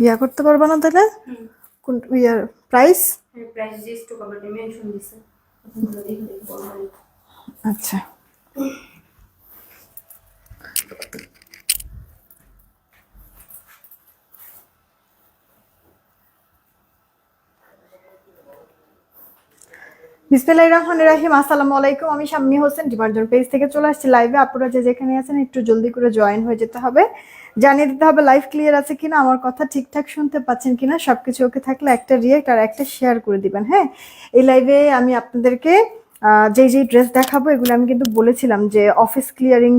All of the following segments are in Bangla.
ইয়া করতে পারবা না তাহলে? কোন year price? Price GST cover mention দিছে। আচ্ছা, বিসমিল্লাহির রহমানির রহিম। আসসালামু আলাইকুম, আমি শাম্মী হোসেন ডিমার্জন পেজ থেকে চলে আসছি লাইভে। আপনারা যে যেখানে আছেন একটু জলদি করে জয়েন হয়ে যেতে হবে, জানিয়ে দিতে হবে লাইভ ক্লিয়ার আছে কিনা, আমার কথা ঠিকঠাক শুনতে পাচ্ছেন কিনা। সবকিছু ওকে থাকলে একটা রিয়েক্ট আর একটা শেয়ার করে দিবেন। হ্যাঁ, এই লাইভে আমি আপনাদেরকে যেই ড্রেস দেখাবো এগুলো আমি কিন্তু বলেছিলাম যে অফিস ক্লিয়ারিং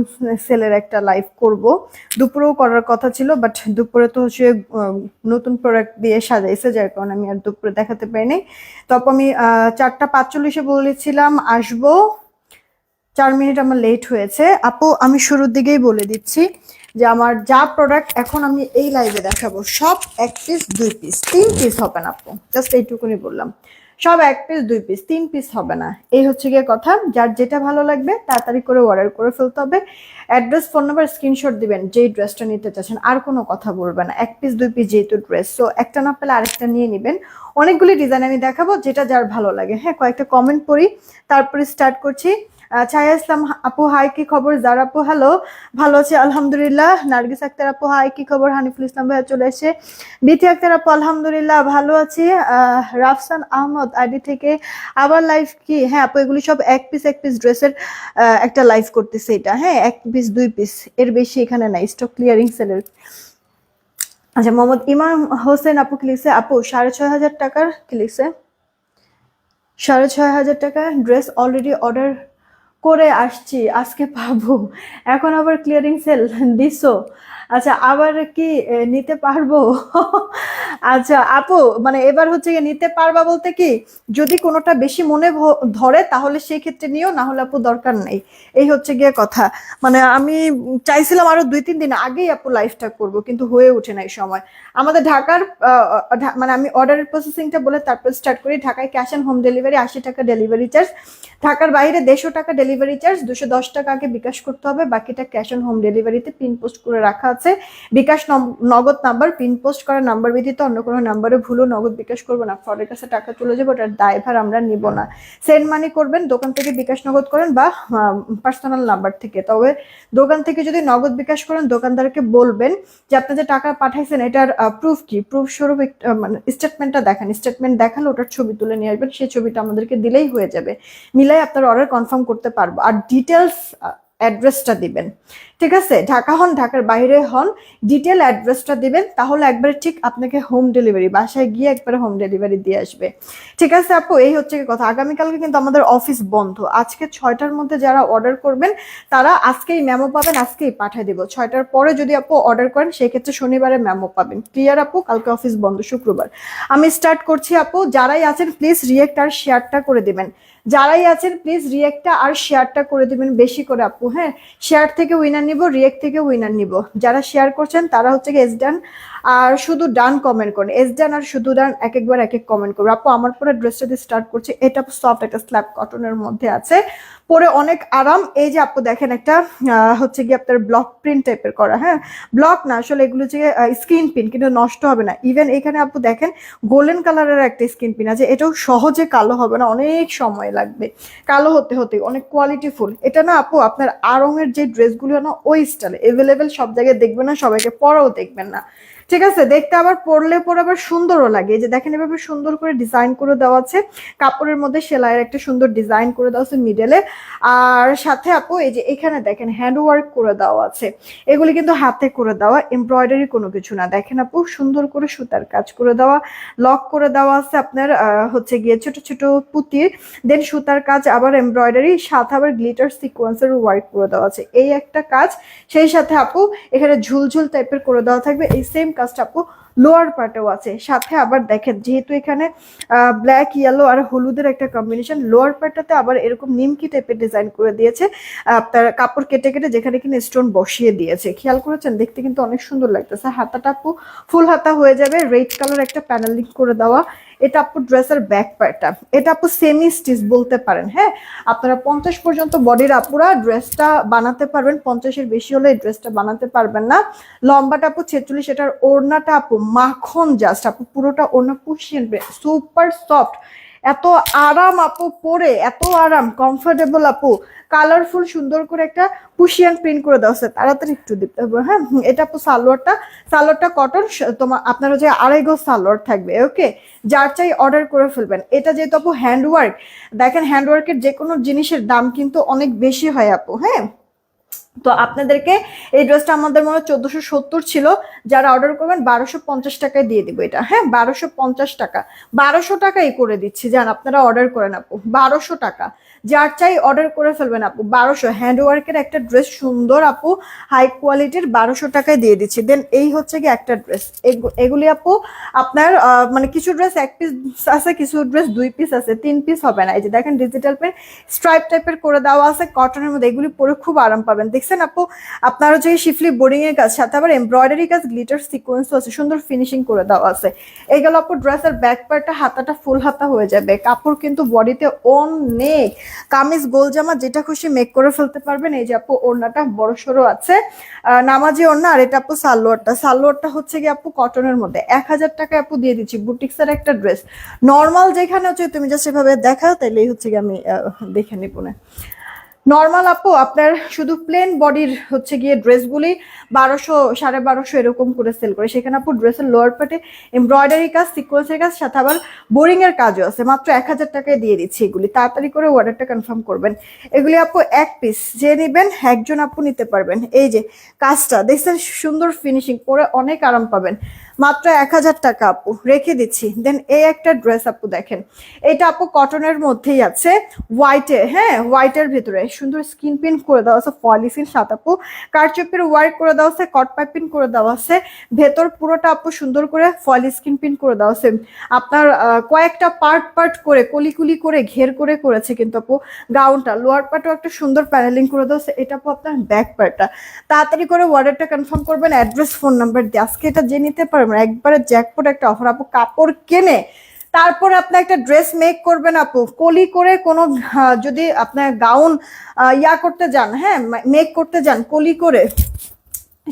সেলের একটা লাইভ করব, দুপুরেও করার কথা ছিল, বাট দুপুরে তো হচ্ছে নতুন প্রোডাক্ট দিয়ে সাজাইছে, যার কারণে আমি আর দুপুরে দেখাতে পারিনি। তারপর আমি 4:45 বলেছিলাম আসবো, 4 মিনিট আমার লেট হয়েছে। আপু আমি শুরুর দিকেই বলে দিচ্ছি যে আমার যা প্রোডাক্ট এখন আমি এই লাইভে দেখাবো সব 1 পিস 2 পিস 3 পিস হবে না আপু, জাস্ট এইটুকুনি বললাম। সব 1 পিস 2 পিস 3 পিস হবে না, এই হচ্ছে গিয়ে কথা। যার যেটা ভালো লাগবে তাড়াতাড়ি করে অর্ডার করে ফেলতে হবে। অ্যাড্রেস, ফোন নাম্বার, স্ক্রিনশট দিবেন যেই ড্রেসটা নিতে চাচ্ছেন, আর কোনো কথা বলবেন না। 1 পিস 2 পিস যেহেতু ড্রেস, সো একটা না পেলে আরেকটা নিয়ে নেবেন। অনেকগুলি ডিজাইন আমি দেখাবো, যেটা যার ভালো লাগে। হ্যাঁ, কয়েকটা কমেন্ট পড়ি তারপরে স্টার্ট করছি। ছায়া ইসলাম আপু হাই, কি খবর? জারা আপু হ্যালো, ভালো আছি আলহামদুলিল্লাহ। নার্গিস আক্তার আপু হাই, কি খবর? হানিফুল ইসলাম ভাইয়া চলে এসে। বিথি আক্তার আপু আলহামদুলিল্লাহ ভালো আছি। রাফসান আহমদ আইডি থেকে আবার লাইভ কি? হ্যাঁ আপু, এগুলি সব 1 পিস ড্রেসের একটা লাইভ করতেছে এটা। হ্যাঁ, 1 পিস 2 পিস, এর বেশি এখানে নাই, স্টক ক্লিয়ারিং সেলের। আচ্ছা, মোহাম্মদ ইমাম হোসেন আপু কি লিখছে? আপু 6,500 টাকার কি লিখছে? 6,500 টাকা ড্রেস অলরেডি অর্ডার করে আসছি, আজকে পাবো। এখন আবার ক্লিয়ারিং সেল দিছো? আচ্ছা, আবার কি নিতে পারবো? আচ্ছা আপু, মানে এবার হচ্ছে গিয়ে নিতে পারবা বলতে কি, যদি কোনোটা বেশি মনে ধরে তাহলে সেই ক্ষেত্রে নিও, না হলে আপু দরকার নেই। এই হচ্ছে গিয়ে কথা। মানে আমি চাইছিলাম আরো 2-3 দিন আগেই আপু লাইভটা করব, কিন্তু হয়ে ওঠে নাই সময়। আমাদের ঢাকার মানে আমি অর্ডারের প্রসেসিংটা বলে তারপর স্টার্ট করি। ঢাকায় ক্যাশ অন হোম ডেলিভারি 80 টাকা ডেলিভারি চার্জ, ঢাকার বাইরে 150 টাকা ডেলিভারি চার্জ, 210 টাকা আগে বিকাশ করতে হবে, বাকিটা ক্যাশ অন হোম ডেলিভারিতে পিন পোস্ট করে রাখা আছে। বিকাশ নগদ নাম্বার, পিন পোস্ট করার নাম্বার ব্যতীত অন্য কোনো নাম্বারে ভুলও নগদ বিকাশ করবো না, ফ্রডের কাছে টাকা চলে যাবে, ওটার দায়ভার আমরা নিব না। সেন্ড মানি করবেন দোকান থেকে বিকাশ নগদ করেন বা পার্সোনাল নাম্বার থেকে। তবে দোকান থেকে যদি নগদ বিকাশ করেন দোকানদারকে বলবেন যে আপনি যে টাকা পাঠাইছেন এটার প্রুফ কি, প্রুফ স্বরূপ মানে স্টেটমেন্টটা দেখান। স্টেটমেন্ট দেখালে ওটার ছবি তুলে নিয়ে আসবেন, সেই ছবিটা আমাদেরকে দিলেই হয়ে যাবে, মিলাই আপনার অর্ডার কনফার্ম করতে পারবো। আর ডিটেলস অ্যাড্রেসটা দিবেন, ঠিক আছে? ঢাকা হন, ঢাকার বাইরে হন, ডিটেল অ্যাড্রেসটা দিবেন, তাহলে একবারে ঠিক আপনাকে হোম ডেলিভারি, বাসায় গিয়ে একবারে হোম ডেলিভারি দিয়ে আসবে। ঠিক আছে আপু, এই হচ্ছে কথা। আগামীকালকে কিন্তু আমাদের অফিস বন্ধ। আজকে 6টার মধ্যে যারা অর্ডার করবেন তারা আজকেই মেমো পাবেন, আজকেই পাঠিয়ে দেবো। 6টার পরে যদি আপু অর্ডার করেন সেই ক্ষেত্রে শনিবারে মেমো পাবেন। ক্লিয়ার আপু? কালকে অফিস বন্ধ, শুক্রবার। আমি স্টার্ট করছি আপু। যারাই আছেন প্লিজ রিয়েক্ট আর শেয়ারটা করে দিবেন। যারাই আছেন প্লিজ রিয়েক্টটা আর শেয়ারটা করে দিবেন বেশি করে আপু। হ্যাঁ, শেয়ার থেকে উইনার নিব, রিয়েক্ট থেকে উইনার নিব। যারা শেয়ার করছেন তারা হচ্ছে এস ডান আর শুধু ডান কমেন্ট করেন, এস ডান আর শুধু ডান এক একবার এক এক কমেন্ট করবো। আপু আমার পরে ড্রেসটা দিয়ে স্টার্ট করছি। এটা সফট একটা স্ল্যাব কটনের মধ্যে আছে, পরে অনেক আরাম। এই যে আপু দেখেন একটা হচ্ছে কি আপনার ব্লক প্রিন্ট টাইপের করা। হ্যাঁ, ব্লক না আসলে এগুলো হচ্ছে স্ক্রিন প্রিন্ট, কিন্তু নষ্ট হবে না। ইভেন এখানে আপু দেখেন গোল্ডেন কালারের একটা স্ক্রিন প্রিন্ট আছে, এটাও সহজে কালো হবে না, অনেক সময় লাগবে কালো হতে হতে, অনেক কোয়ালিটি ফুল। এটা না আপু আপনার আড়ংয়ের যে ড্রেসগুলো না ওই স্টাইলে এভেলেবেল, সব জায়গায় দেখবেন না, সবাইকে পরাও দেখবেন না, ঠিক আছে? দেখতে আবার পরলে পরে আবার সুন্দরও লাগে। এই যে দেখেন এভাবে সুন্দর করে ডিজাইন করে দেওয়া আছে, কাপড়ের মধ্যে সেলাইয়ের একটা সুন্দর ডিজাইন করে দেওয়া আছে মিডলে। আর সাথে আপু এই যে এখানে দেখেন হ্যান্ড ওয়ার্ক করে দেওয়া আছে, এগুলি কিন্তু হাতে করে দেওয়া, এমব্রয়ডারি কোনো কিছু না। দেখেন আপু সুন্দর করে সুতার কাজ করে দেওয়া, লক করে দেওয়া আছে আপনার হচ্ছে গিয়ে ছোট ছোট পুঁতির, দেন সুতার কাজ, আবার এমব্রয়ডারি, সাথে আবার গ্লিটার সিকোয়েন্সের ওয়ার্ক করে দেওয়া আছে, এই একটা কাজ। সেই সাথে আপু এখানে ঝুলঝুল টাইপের করে দেওয়া থাকবে, এই সেম কাজটা আপু লোয়ার পার্টেও আছে। সাথে আবার দেখেন যেহেতু এখানে ব্ল্যাক ইয়েলো আর হলুদের একটা কম্বিনেশন, লোয়ার পার্টটাতে আবার এরকম নিমকি টাইপের ডিজাইন করে দিয়েছে, আপনার কাপড় কেটে কেটে যেখানে কিনা স্টোন বসিয়ে দিয়েছে, খেয়াল করেছেন? দেখতে কিন্তু অনেক সুন্দর লাগতেছে। হাতাটা আপু ফুল হাতা হয়ে যাবে, রেড কালার একটা প্যানেলিং করে দেওয়া, এটা আপু ড্রেসের ব্যাক পার্টটা, এটা আপু সেমি স্টিচ বলতে পারেন। হ্যাঁ, আপনারা 50 পর্যন্ত বডির আপুরা ড্রেসটা বানাতে পারবেন, 50-এর বেশি হলে এই ড্রেসটা বানাতে পারবেন না। লম্বাটা আপু 46, এটার ওড়নাটা আপু মাখন, জাস্ট আপু পুরোটা ওড়না পুশিয়ে সুপার সফট, এত আরাম আপু পরে, এত আরাম কমফোর্টেবল আপু, কালারফুল সুন্দর করে একটা পুশিয়ান প্রিন্ট করে দেওয়া আছে। তাড়াতাড়ি একটু দিতে হবে। হ্যাঁ, এটা আপু সালোয়ারটা কটন, তোমার আপনারা যে 2.5 গজ সালোয়ার থাকবে। ওকে, যার চাই অর্ডার করে ফেলবেন। এটা যেহেতু আপু হ্যান্ডওয়ার্ক, দেখেন হ্যান্ডওয়ার্কের যে কোনো জিনিসের দাম কিন্তু অনেক বেশি হয় আপু। হ্যাঁ, তো আপনাদেরকে এই ড্রেসটা আমাদের মনে হয় 1470 ছিল, যারা অর্ডার করবেন 1250 টাকায় দিয়ে দিব এটা। হ্যাঁ, 1250 টাকা, 1200 টাকাই করে দিচ্ছি, যান আপনারা অর্ডার করেন আপু, 1200 টাকা। যার চাই অর্ডার করে ফেলবেন আপু, 1200 হ্যান্ডওয়ার্কের একটা ড্রেস, সুন্দর আপু হাই কোয়ালিটির, 1200 টাকায় দিয়ে দিচ্ছি। দেন এই হচ্ছে কি একটা ড্রেস, এগুলি আপু আপনার মানে কিছু ড্রেস 1 পিস আছে, কিছু ড্রেস 2 পিস আছে, 3 পিস হবে না। এই যে দেখেন ডিজিটাল পেন স্ট্রাইপ টাইপের করে দেওয়া আছে কটনের মধ্যে, এগুলি পরে খুব আরাম পাবেন। দেখছেন আপু, আপনার হচ্ছে শিফলি বোর্ডিং এর কাজ, সাথে আবার এমব্রয়ডারি কাজ, গ্লিটার সিকোয়েন্সও আছে, সুন্দর ফিনিশিং করে দেওয়া আছে। এইগুলো আপু ড্রেসের ব্যাক পার্টটা, হাতাটা ফুল হাতা হয়ে যাবে, কাপড় কিন্তু বডিতে অনেক, কামিজ গোল জামা যেটা খুশি মেক করে ফেলতে পারবেন। এই যে আপু ওড়নাটা বড় সড়ো আছে, নামাজি ওড়না। আর এটা আপু সালোয়ারটা হচ্ছে কি আপু কটনের মধ্যে, 1000 টাকায় আপু দিয়ে দিচ্ছি। বুটিক্সের একটা ড্রেস, নর্মাল যেখানে হচ্ছে তুমি জাস্ট এভাবে দেখাও, তাইলেই হচ্ছে কি আমি দেখে নিব না। নর্মাল আপু আপনার শুধু প্লেন বডির হচ্ছে গিয়ে ড্রেসগুলি 1200, 1250 এরকম করে সেল করে, সেখানে আপু ড্রেসের লোয়ার পার্টে এমব্রয়ডারি কাজ, সিকোয়েন্সের কাজ, সাথে আবার বোরিং এর কাজও আছে। মাত্র 1000 টাকায় দিয়ে দিচ্ছি এগুলি, তাড়াতাড়ি করে অর্ডারটা কনফার্ম করবেন। এগুলি আপু 1 পিস যে নেবেন একজন আপু নিতে পারবেন। এই যে কাজটা দেখছেন, সুন্দর ফিনিশিং, পরে অনেক আরাম পাবেন। মাত্র 1000 টাকা আপু রেখে দিচ্ছি। দেন এই একটা ড্রেস আপু দেখেন, এটা আপু কটনের মধ্যেই আছে, হোয়াইটে, হ্যাঁ হোয়াইটের ভিতরে সুন্দর স্কিন প্রিন্ট করে দেওয়া আছে, ফলিসির সাথে আপু কারচুপির ওয়ার্ক করে দেওয়া আছে, কট পাইপিং করে দেওয়া আছে, ভেতর পুরোটা আপু সুন্দর করে ফলি স্কিন প্রিন্ট করে দেওয়া আছে। আপনার কয়েকটা পার্ট করে কলিকুলি করে ঘের করে করেছে কিন্তু আপু গাউনটা, লোয়ার পার্টও একটা সুন্দর প্যানেলিং করে দেওয়া আছে। এটা আপু আপনার ব্যাক পার্টটা। তাড়াতাড়ি করে অর্ডারটা কনফার্ম করবেন, অ্যাড্রেস ফোন নাম্বার দিয়ে আজকে এটা যে নিতে পারবেন একবারে জ্যাকপট একটা অফার আপু। কাপড় কেনে তারপরে আপনি একটা ড্রেস মেক করবেন আপু, কলি করে কোনো যদি আপনার গাউন করতে যান, হ্যাঁ মেক করতে যান কলি করে,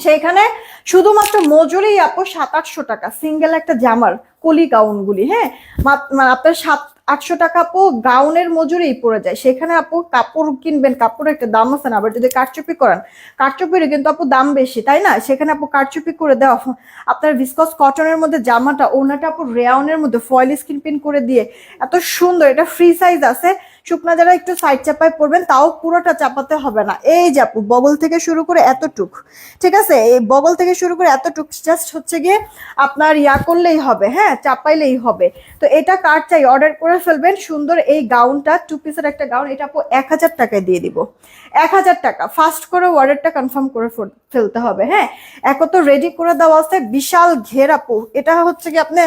সেইখানে শুধুমাত্র মজুরি আপু 700-800 টাকা সিঙ্গেল একটা জামার কলি গাউনগুলি। হ্যাঁ, আপনার 700-800 টাকা আপু গাউনের মজুরি পড়ে যায়। সেখানে আপু কাপড় কিনবেন, কাপড়ের একটা দাম আছে না, আবার যদি কারচুপি করেন কারচুপির কিন্তু আপু দাম বেশি, তাই না? সেখানে আপু কারচুপি করে দেওয়া আপনার ভিসকস কটনের মধ্যে জামাটা, ওনাটা আপু রেয়ানের মধ্যে ফয়েল স্ক্রিন প্রিন্ট করে দিয়ে এত সুন্দর। এটা ফ্রি সাইজ আছে, শুকনা যারা একটু সাইড চাপায় পড়বেন তাও পুরোটা চাপাতে হবে না। এই যে আপু বগল থেকে শুরু করে এতটুক, ঠিক আছে, এই বগল থেকে শুরু করে এতটুক জাস্ট হচ্ছে গিয়ে আপনার করলেই হবে, হ্যাঁ চাপাইলেই হবে। তো এটা কার চাই অর্ডার করে ফেলবেন। সুন্দর এই গাউনটা 2 পিসের একটা গাউন, এটা আপু 1000 টাকায় দিয়ে দিব, 1000 টাকা। ফাস্ট করে অর্ডারটা কনফার্ম করে ফেলতে হবে। হ্যাঁ, এক তো রেডি করে দেওয়া আছে, বিশাল ঘের আপু। এটা হচ্ছে কি আপনি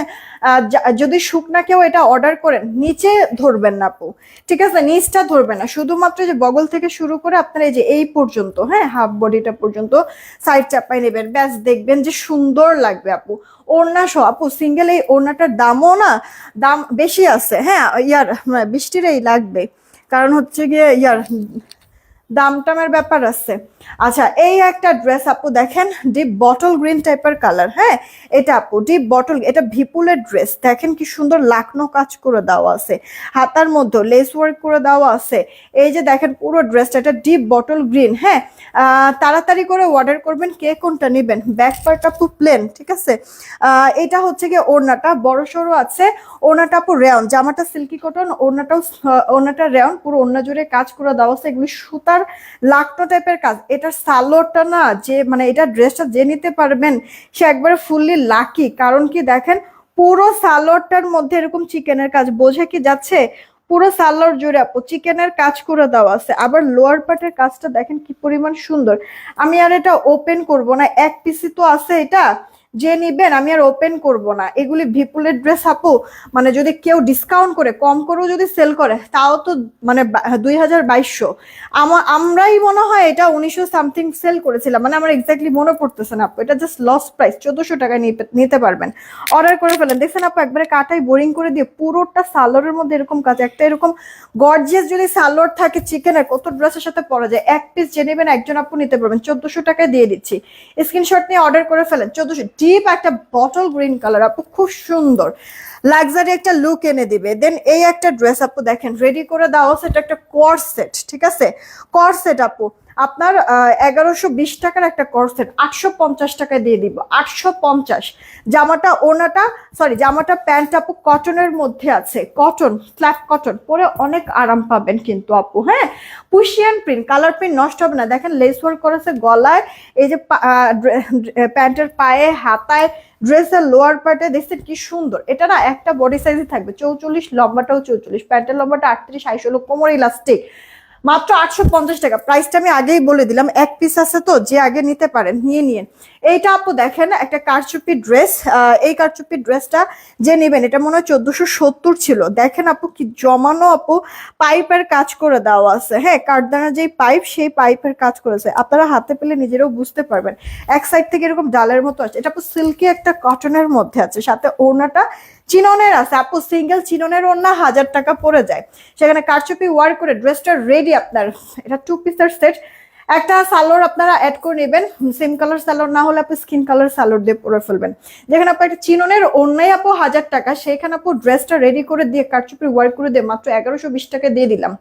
যদি শুকনা কেউ এটা অর্ডার করেন নিচে ধরবেন না আপু, ঠিক আছে, নিচটা ধরবেন না, শুধুমাত্র যে বগল থেকে শুরু করে আপনার এই যে এই পর্যন্ত, হ্যাঁ হাফ বডিটা পর্যন্ত সাইড চাপাই নেবেন, ব্যাস দেখবেন যে সুন্দর লাগবে আপু। ওড়না সহ আপু সিঙ্গেল এই ওড়নাটার দামও না, দাম বেশি আছে। হ্যাঁ বৃষ্টির এই লাগবে, কারণ হচ্ছে গিয়ে দাম টামের ব্যাপার আছে। আচ্ছা, এই একটা ড্রেস আপু দেখেন, ডিপ বটল গ্রিন টাইপের কালার। হ্যাঁ, এটা আপু ডিপ বটল, এটা ভিপুলের ড্রেস, দেখেন কি সুন্দর লাকনো কাজ করে দেওয়া আছে, হাতার মধ্যে লেস ওয়ার্ক করে দেওয়া আছে। এই যে দেখেন পুরো ড্রেসটা, এটা ডিপ বটল গ্রিন। হ্যাঁ, তাড়াতাড়ি করে অর্ডার করবেন, কে কোনটা নেবেন। ব্যাক পার্ট আপু প্লেন, ঠিক আছে। এটা হচ্ছে গিয়ে ওড়নাটা বড় সড়ো আছে, ওড়নাটা আপু রেয়ন, জামাটা সিল্কি কটন, ওড়নাটা রেয়ন, পুরো ওড়না জুড়ে কাজ করে দেওয়া আছে, এগুলি সুতার লাকনো টাইপের কাজ। এটার সালোয়ারটা না, যে মানে এটা ড্রেসটা যে নিতে পারবেন সে একবারে ফুললি লাকি। কারণ কি দেখেন পুরো সালোয়ারটার মধ্যে এরকম চিকেনের কাজ, বোঝা কি যাচ্ছে? পুরো সালোয়ার জুড়ে আপু চিকেনের কাজ করে দেওয়া আছে। আবার লোয়ার পার্টের কাজটা দেখেন কি পরিমাণ সুন্দর। আমি আর এটা ওপেন করব না, 1 পিসই তো আছে এটা, যে নিবেন আমি আর ওপেন করব না, এগুলি ভিপুলের ড্রেস আপু, মানে যদি কেউ ডিসকাউন্ট করে কম করেও যদি সেল করে তাও তো মানে 2200, আমরাই মনে হয় এটা 1900 সামথিং সেল করেছিলাম, মানে আমার এক্স্যাক্টলি মনে পড়তেছে না আপু, এটা জাস্ট লস প্রাইস, 1400 টাকায় নিতে পারবেন। অর্ডার করে ফেলেন। দেখছেন আপু একবারে কাটাই বোরিং করে দিয়ে পুরোটা সালোয়ারের মধ্যে এরকম কাজ, একটা এরকম গর্জিয়াস যদি সালোয়ার থাকে চিকেনের, কত ড্রেসের সাথে পরা যায়। এক পিস যে নেবেন একজন আপু নিতে পারবেন, 1400 টাকায় দিয়ে দিচ্ছি। স্ক্রিনশট নিয়ে অর্ডার করে ফেলেন। 1400, ডিপ একটা বটল গ্রিন কালার আপু, খুব সুন্দর লাক্সারি একটা লুক এনে দিবে। দেন এই একটা ড্রেস আপু দেখেন রেডি করে দেওয়া আছে, এটা একটা কর্সেট, ঠিক আছে, কর্সেট আপু আপনার 1120 টাকার একটা কর্সেট 850 টাকায় দিয়ে দিব, 850। জামাটা ওনাটা সরি জামাটা প্যান্ট আপু কটনের মধ্যে আছে, কটন স্ল্যাব কটন, পরে অনেক আরাম পাবেন কিন্তু আপু। হ্যাঁ, পুশিয়ান প্রিন্ট, কালার প্রিন্ট নষ্ট হবে না। দেখেন লেস ওয়ার্ক করেছে গলায়, এই যে প্যান্টের পায়ে হাতায়, ড্রেসের লোয়ার পার্টে দেখছেন কি সুন্দর। এটা না একটা বডি সাইজে থাকবে 44, লম্বাটাও 44, প্যান্টের লম্বাটা 38, 28 কোমর ইলাস্টিক, মাত্র 850 টাকা। প্রাইসটা আমি আগেই বলে দিলাম, এক পিস আছে তো, যে আগে নিতে পারেন নিয়ে নিন। এইটা আপু দেখেন একটা কারচুপি ড্রেস, এই কারচুপি ড্রেসটা যে নেবেন এটা মনে হয় 1470 ছিল। দেখেন আপু কি জমানো আপু, পাইপের কাজ করে দেওয়া আছে। হ্যাঁ, কাঠদানা যেই পাইপ সেই পাইপের কাজ করেছে, আপনারা হাতে পেলে নিজেরাও বুঝতে পারবেন। এক সাইড থেকে এরকম ডালের মতো আছে, এটা আপু সিল্কি একটা কটনের মধ্যে আছে, সাথে ওড়নাটা চিননের আছে আপু, সিঙ্গেল চিননের ওড়না 1000 টাকা পড়ে যায়, সেখানে কারচুপি ওয়ার করে ড্রেসটা রেডি আপনার। এটা 2 পিসের সেট, একটা সালোয়ার আপনারা অ্যাড করে নেবেন, সেম কালার সালোয়ার না হলে আপনি স্কিন কালার সালোয়ার দিয়ে পরে ফেলবেন। যেখানে আপনি একটা চিননের ওড়নাই আপু 1000 টাকা, সেখানে আপু ড্রেসটা রেডি করে দিয়ে কারচুপি ওয়ার করে দিয়ে মাত্র 1120 টাকা দিয়ে দিলাম।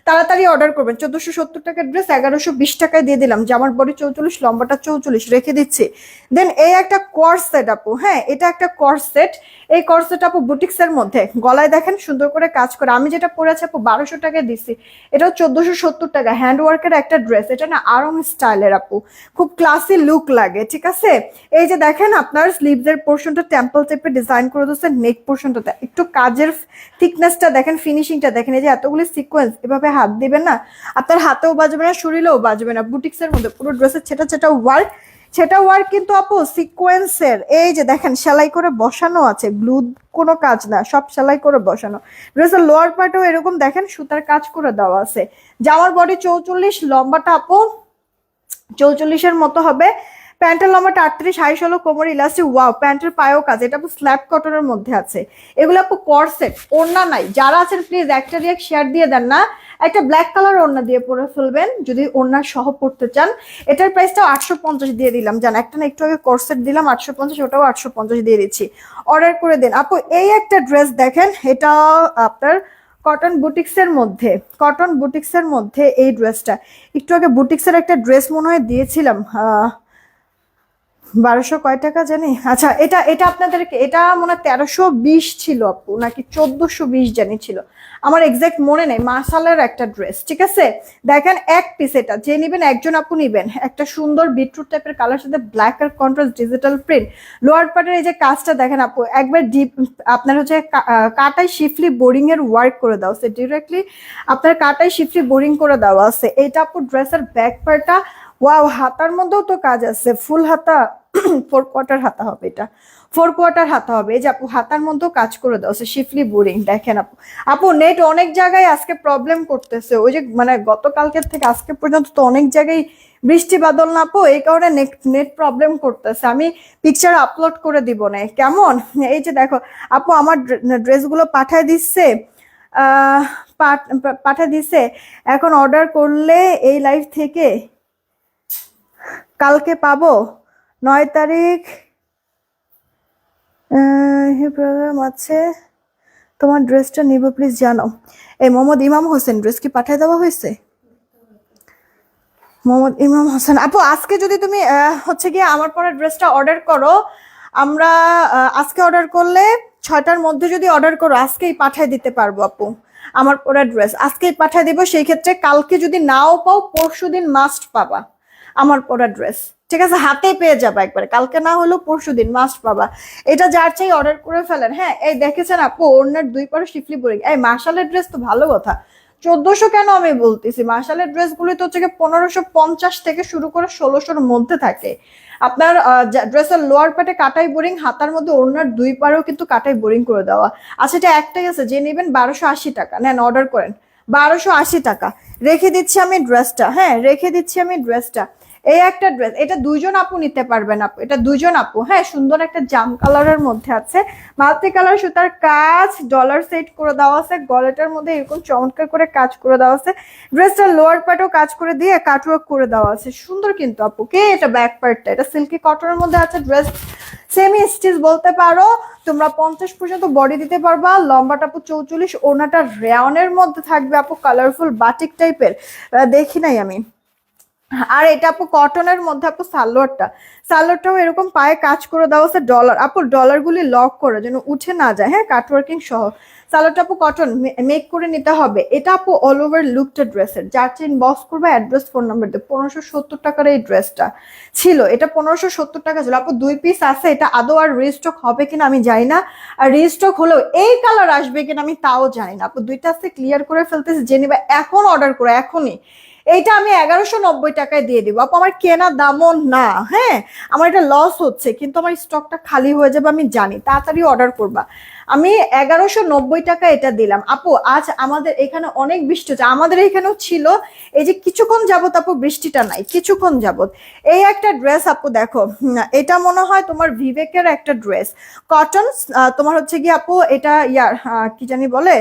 তাড়াতাড়ি অর্ডার করবেন। 1470 টাকার ড্রেস 1120 টাকায় দিয়ে দিলাম। জামার বডি 44, লম্বাটা 44 রেখে দিচ্ছি। দেন এই একটা কর্স সেট আপু, হ্যাঁ এটা একটা কর্স সেট, এই কর্স সেট আপু বুটিক্স এর মধ্যে, গলায় দেখেন সুন্দর করে কাজ করে। আমি যেটা পরেছি আপু 1200 টাকায় দিচ্ছি, এটাও 1470 টাকা। হ্যান্ড ওয়ার্কের একটা ড্রেস, এটা না আরাম স্টাইলের আপু, খুব ক্লাসি লুক লাগে, ঠিক আছে। এই যে দেখেন আপনার স্লিভস এর পোর্শনটা টেম্পল টাইপের ডিজাইন করে দিচ্ছে, নেক পোর্শনটাতে একটু কাজের থিকনেসটা দেখেন, ফিনিশিংটা দেখেন, এই যে এতগুলি সিকোয়েন্স, এভাবে হাত দিবেন না আপনার হাতেও বাজবে না, শরীরেও বাজবে না। বুটিক্স এর মধ্যে পুরো ড্রেসের ছেটা ওয়ার্ক, সেটা ওয়ার্ক কিন্তু আপু সিকোয়েন্সের, এই যে দেখেন সেলাই করে বসানো আছে, গ্লু কোনো কাজ না, সব সেলাই করে বসানো। ড্রেসের লোয়ার পার্টেও এরকম দেখেন সুতার কাজ করে দেওয়া আছে। জামার বডি 44, লম্বাটা আপু 44-এর মতো হবে, প্যান্টের লম্বাটা 38, 28 কোমর ইলাস্টিক, ওয়াও প্যান্টের পায়েও কাজ, এটা আপু স্ল্যাব কটনের মধ্যে আছে। এগুলো আপু কর্সেট, ওড়না নাই। যারা আছেন প্লিজ একটা রিয়াক্ট শেয়ার দিয়ে দেন না, একটা ব্ল্যাক কালার ওড়না দিয়ে পরে ফেলবেন যদি ওড়না সহ পড়তে চান। এটার প্রাইসটাও 850 দিয়ে দিলাম, জান একটা না একটু আগে কর্সেট দিলাম 850, ওটাও 850 দিয়ে দিচ্ছি। অর্ডার করে দিন আপু। এই একটা ড্রেস দেখেন, এটা আপনার কটন বুটিক্সের মধ্যে, কটন বুটিক্সের মধ্যে এই ড্রেসটা, একটু আগে বুটিক্সের একটা ড্রেস মনে হয় দিয়েছিলাম 1200 কয় টাকা জানি। আচ্ছা এটা এটা আপনাদেরকে, এটা মনে হয় 1320 ছিল আপু, নাকি 1420 জানি ছিল, আমার এক্সাক্ট মনে নেই। মাসালের একটা ড্রেস, ঠিক আছে। দেখেন এক পিস, এটা যে নিবেন একজন আপু নিবেন, একটা সুন্দর বিটরুট টাইপের কালার সাথে ব্ল্যাক আর কন্ট্রাস্ট ডিজিটাল প্রিন্ট। লোয়ার পার্টের এই যে কাজটা দেখেন আপু, একবার ডিপ আপনার হচ্ছে কাটাই শিফলি বোরিং এর ওয়ার্ক করে দেওয়া আছে, ডিরেক্টলি আপনার কাটাই শিফলি বোরিং করে দেওয়া আছে। এটা আপু ড্রেসের ব্যাক পার্টটা, ওয়াও হাতার মধ্যেও তো কাজ আছে, ফুল হাতা 4 কোয়ার্টার হাতা হবে, এটা 4 কোয়ার্টার হাতা হবে। এই যে আপু হাতার মধ্যেও কাজ করে দাও, শিফলি বোরিং। দেখেন আপু, আপু নেট অনেক জায়গায় আজকে প্রবলেম করতেছে, ওই যে মানে গতকালকের থেকে আজকে পর্যন্ত তো অনেক জায়গায় বৃষ্টি বাদল না আপু, এই কারণে নেট প্রবলেম করতেছে। আমি পিকচার আপলোড করে দিব না, কেমন। এই যে দেখো আপু আমার ড্রেসগুলো পাঠায় দিচ্ছে, পাঠায় দিচ্ছে। এখন অর্ডার করলে এই লাইভ থেকে কালকে পাবো, 9 তারিখ প্রোগ্রাম আছে, তোমার ড্রেসটা নিব প্লিজ জানাও। এই মোহাম্মদ ইমাম হোসেন ড্রেস কি পাঠিয়ে দেওয়া হয়েছে? মোহাম্মদ ইমাম হোসেন আপু, আজকে যদি তুমি হচ্ছে গিয়ে আমার পরে ড্রেসটা অর্ডার করো, আমরা আজকে অর্ডার করলে 6টার মধ্যে যদি অর্ডার করো আজকেই পাঠিয়ে দিতে পারবো আপু। আমার পরে ড্রেস আজকেই পাঠিয়ে দিব, সেই ক্ষেত্রে কালকে যদি নাও পাও পরশুদিন মাস্ট পাবা আমার পরা ড্রেস, ঠিক আছে, হাতে পেয়ে যাবা একবারে, কালকে না হলেও পরশুদিন মাস্ট পাবা। এটা যার চাই অর্ডার করে ফেলেন। হ্যাঁ এই দেখেছেন আপু ওনার 2 পারে শিফলি বোরিং, এই মার্শালের ড্রেস তো ভালো কথা, 1400 কেন আমি বলতেছি, মার্শালের ড্রেসগুলো তো হচ্ছে 1550 থেকে শুরু করে 1600-র মধ্যে থাকে। আপনার ড্রেসের লোয়ার পার্টে কাটাই বোরিং, হাতার মধ্যে ওড়নার দুই পারেও কিন্তু কাটাই বোরিং করে দেওয়া। আচ্ছা, এটা একটাই আছে, যে নেবেন 1280 টাকা, নেন অর্ডার করেন 1280 টাকা। রেখে দিচ্ছি আমি ড্রেসটা, হ্যাঁ রেখে দিচ্ছি আমি ড্রেসটা। এই একটা ড্রেস, এটা দুইজন আপু নিতে পারবেন আপু, এটা দুইজন আপু, হ্যাঁ সুন্দর একটা জাম কালারের মধ্যে আছে, মাল্টি কালার সুতার কাজ, ডলার সেট করে দেওয়া আছে, গলাটার মধ্যে এরকম চমৎকার করে কাজ করে দেওয়া আছে, ড্রেসটার লোয়ার পার্টও কাজ করে দিয়ে কাটওয়ার্ক করে দেওয়া আছে, সুন্দর কিন্তু আপু। কে এটা ব্যাক পার্টটা, এটা সিল্কি কটনের মধ্যে আছে, ড্রেস সেমি স্টিচ বলতে পারো তোমরা, 50 পর্যন্ত বডি দিতে পারবা, লম্বাটা আপু 44, ওনাটা রেয়নের মধ্যে থাকবে আপু, কালারফুল বাটিক টাইপের, দেখি নাই আমি। আর এটা আপু কটনের মধ্যে আপু, সালোয়ারটাও এরকম পায়ে কাজ করে দেওয়া আছে, ডলার আপু, ডলার গুলি লক করে যেন উঠে না যায়, হ্যাঁ কাটওয়ার্কিং সহ। সালোয়ারটা আপু কটন মেক করে নিতে হবে। এটা আপু অল ওভার লুকটা ড্রেসের, যার চেন বক্স করবে অ্যাড্রেস ফোন নাম্বার দিয়ে। 1570 টাকার এই ড্রেসটা ছিল, এটা 1570 টাকা ছিল আপু, 2 পিস আছে। এটা আদৌ আর রিস্টক হবে কিনা আমি জানি না, আর রিস্টক হলেও এই কালার আসবে কিনা আমি তাও জানি না আপু। দুইটা আছে, ক্লিয়ার করে ফেলতেছি, যে নিবা এখন অর্ডার করো এখনই। এইটা আমি 1190 টাকায় দিয়ে দিব আপু, আমার কেনা দামও না, হ্যাঁ আমার এটা লস হচ্ছে, কিন্তু আমার স্টকটা খালি হয়ে যাবে আমি জানি, তাড়াতাড়ি অর্ডার করবা। আমি 1190 টাকা এটা দিলাম আপু। আজ আমাদের এখানে অনেক বৃষ্টি হচ্ছে, আমাদের এখানেও ছিল, এই যে কিছুক্ষণ যাবত আপু বৃষ্টিটা নাই, কিছুক্ষণ যাবত। এই একটা ড্রেস আপু দেখো, এটা মনে হয় তোমার ভিভেকের একটা ড্রেস, কটন, তোমার হচ্ছে কি আপু এটা ইয়ার কি জানি বলে,